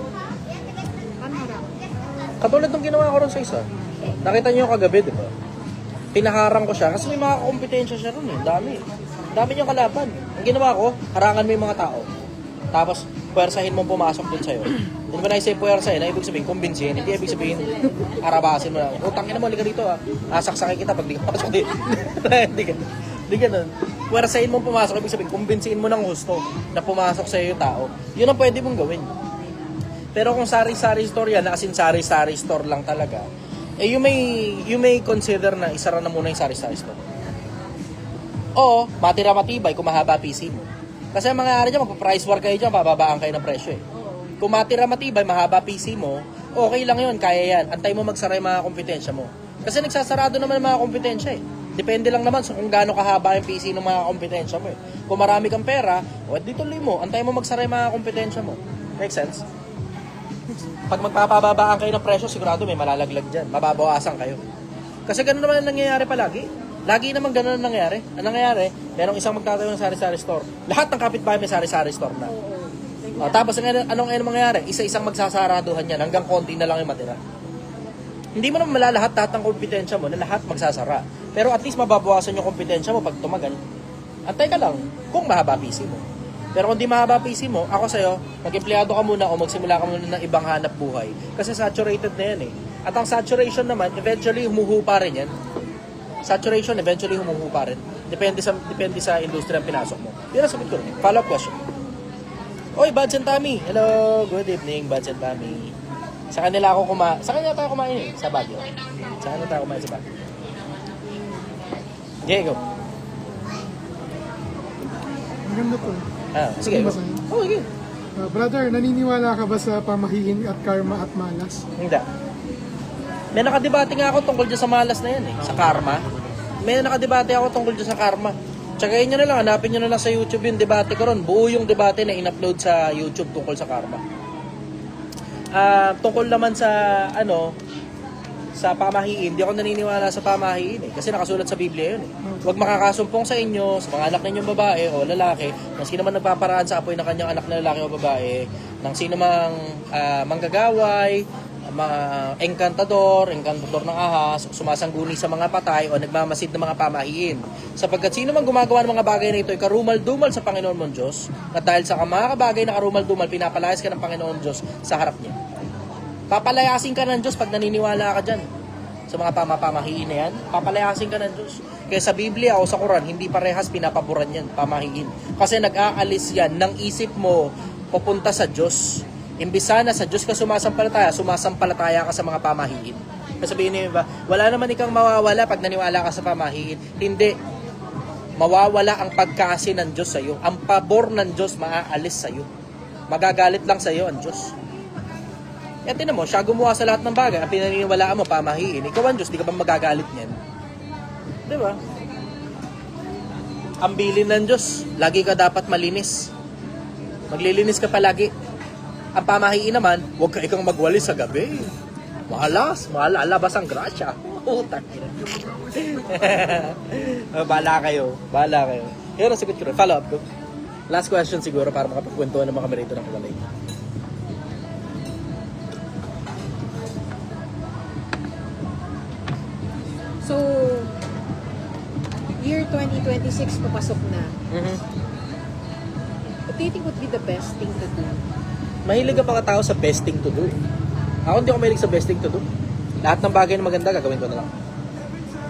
Ano harap? Katulad ng ginawa ko ron sa isa. Nakita niyo yung kagabi, di ba? Pinaharang ko siya kasi may mga kompetensya siya ron eh. Dami. Dami niyong kalaban. Ang ginawa ko, harangan mo yung mga tao. Tapos, puwersahin mong pumasok dun sa'yo. Hindi ba na-say puwersahin, na ibig sabihin, kumbinsihin. Hindi ibig sabihin, arabasin mo na. Utangin mo, halika dito ah. Asaksakin kita pag di ka pasok dito. Hindi ganun. Puwersahin mong pumasok, ibig sabihin, kumbinsihin mo ng gusto na pumasok sa'yo yung tao. Yun ang pwede mong gawin. Pero kung sari-sari store yan, na as in sari-sari store lang talaga, eh you may consider na isara na muna yung sari-sari store. O, matira matibay kung mahaba PC mo. Kasi ang mangyayari dyan, magpa-price war kayo dyan, bababaan kayo ng presyo eh. Kung matira matibay, mahaba PC mo, okay lang yun, kaya yan. Antay mo magsara yung mga kompetensya mo. Kasi nagsasarado naman yung mga kompetensya eh. Depende lang naman sa kung gaano kahaba yung PC ng mga kompetensya mo eh. Kung marami kang pera, di tuloy mo, antay mo magsara yung mga kompetensya mo. Make sense? Pag magpapababaan kayo ng presyo, sigurado may malalaglag dyan. Mababawasan kayo. Kasi gano'n naman ang nangyayari palagi. Lagi naman gano'n ang nangyayari. Ang nangyayari, merong isang magtatayo ng sari-sari store. Lahat ng kapitbahay may sari-sari store na. Tapos anong mangyayari? Isa-isang magsasaraduhan yan hanggang konti na lang yung matira. Hindi mo naman malalahat lahat ng kompetensya mo na lahat magsasara. Pero at least mababawasan yung kompetensya mo pag tumagal. Antay ka lang kung mahaba PC mo. Pero kung di mahaba PC mo, ako sa'yo, mag-empleyado ka muna o magsimula ka muna ng ibang hanap buhay. Kasi saturated na yan eh. At ang saturation naman, eventually humuhupa rin yan. Saturation, eventually humuhupa rin. Depende sa industry ang pinasok mo. Yun ang sagot ko rin. Follow-up question. Oy, Buds and Tommy. Hello, good evening, Buds and Tommy. Sa kanila tayo kumain eh, sa Baguio. Sa kanila tayo kumain sa Baguio. Okay, go. Maganda to. Sige, go. Basahin? Oh, sige. Brother, naniniwala ka ba sa pamahiin at karma at malas? Hindi. May nakadebate nga ako tungkol dyan sa malas na yan eh, sa karma. May nakadebate ako tungkol dyan sa karma. Tsagayin nyo na lang, hanapin nyo na lang sa YouTube yung debate ko ron. Buo yung debate na in-upload sa YouTube tungkol sa karma. Tungkol naman sa sa pamahiin, hindi ako naniniwala sa pamahiin eh. Kasi nakasulat sa Biblia yun eh. Huwag makakasumpong sa inyo, sa mga anak ninyong babae o lalaki, ng sino man nagpaparaan sa apoy ng kanyang anak na lalaki o babae, ng sino mang manggagaway, mga engkantador ng ahas, sumasangguni sa mga patay o nagmamasid ng mga pamahiin. Sapagkat sino man gumagawa ng mga bagay na ito ay karumal-dumal sa Panginoon mong Diyos, at dahil sa mga bagay na karumal-dumal, pinapalayas ka ng Panginoon Diyos sa harap niya. Papalayasin ka ng Diyos pag naniniwala ka dyan. Sa mga pamahiin na yan, papalayasin ka ng Diyos. Kaya sa Biblia o sa Quran, hindi parehas pinapaboran yan, pamahiin. Kasi nag-aalis yan ng isip mo papunta sa Diyos. Imbis sana sa Diyos ka sumasampalataya ka sa mga pamahiin. Kasi sabihin niyo ba, wala naman ikang mawawala pag naniwala ka sa pamahiin. Hindi. Mawawala ang pagkasi ng Diyos sa iyo. Ang pabor ng Diyos maaalis sa iyo. Magagalit lang sa iyo ang Diyos. Yan, tinan mo, siya gumawa sa lahat ng bagay. Ang pinaniniwalaan mo, pamahiin. Ikaw ang Diyos, di ka ba magagalit niyan? Di ba? Ang bilin ng Diyos, lagi ka dapat malinis. Maglilinis ka palagi. Ang pamahiin naman, huwag ka ikang magwalis sa gabi. Malabas ang grasya. Utang. Bahala kayo. Pero sagot ko rin. Follow up ko. Last question siguro para makapagkwentuhan naman kami rito ng kulay. So, year 2026 papasok na. What do you think would be the best thing to do? Mahilig ka pa tao sa best thing to do. Ako hindi ako mahilig sa best thing to do. Lahat ng bagay na maganda, gagawin ko na lang.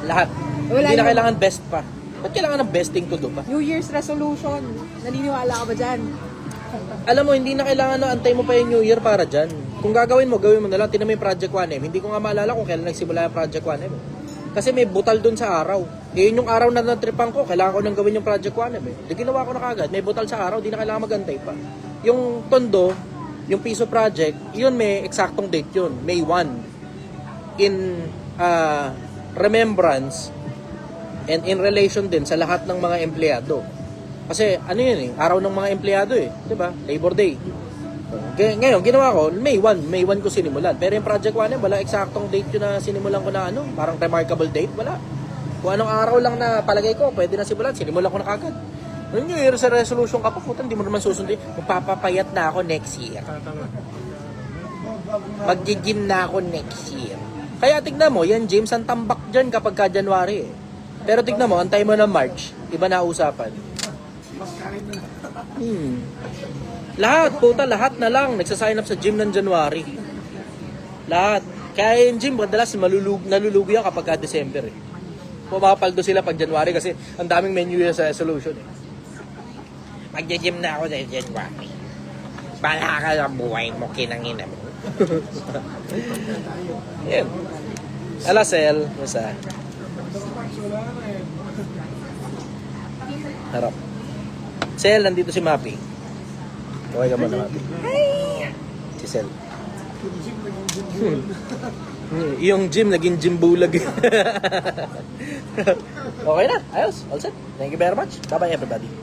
Lahat. Hindi na kailangan best pa. Ba't kailangan ng best thing to do pa? New Year's resolution. Naniniwala ka ba dyan? Alam mo, hindi na kailangan na antay mo pa yung New Year para dyan. Kung gagawin mo na lang. Tinan mo yung Project 1M. Hindi ko nga maalala kung kailan nagsimula yung Project 1M. Kasi may butal dun sa araw. Yun yung araw na natripan ko, kailangan ko nang gawin yung Project 1M eh. Di ginawa ko na kagad. May butal sa araw, di na kailangan magantay pa. Yung Tondo, yung Piso Project, yun may eksaktong date yun. May 1. In remembrance and in relation din sa lahat ng mga empleyado. Kasi ano yun eh, araw ng mga empleyado eh. Diba? Labor Day. Ngayon, ginawa ko, May 1 ko sinimulan. Pero yung Project 1M, wala eksaktong date yun na sinimulan ko na parang remarkable date, wala. Kung anong araw lang na palagay ko, pwede na sinimulan ko na kagad. Yung New Year's resolution ka pa, putan, di mo naman susundin. Magpapapayat na ako next year. Mag-gym na ako next year. Kaya tignan mo, yan James, ang tambak dyan kapag ka January eh. Pero tignan mo, antay mo ng March, iba na usapan. Lahat na lang nagsasign up sa gym ng January. Lahat. Kaya yung gym, madalas nalulugi yan kapag ka December eh. Pumapaldo sila pag January kasi ang daming menu sa resolution eh. Mag-gym na ako sa January. Bahala ka lang buhay mo, kinangina mo. Yan. Alasel, basta. Harap. Sel, nandito si Mapi. Okay ka muna, Mapi. Hi! Si Sel. Yung gym, naging gym bulag. Okay na, ayos, all set. Thank you very much. Bye-bye everybody.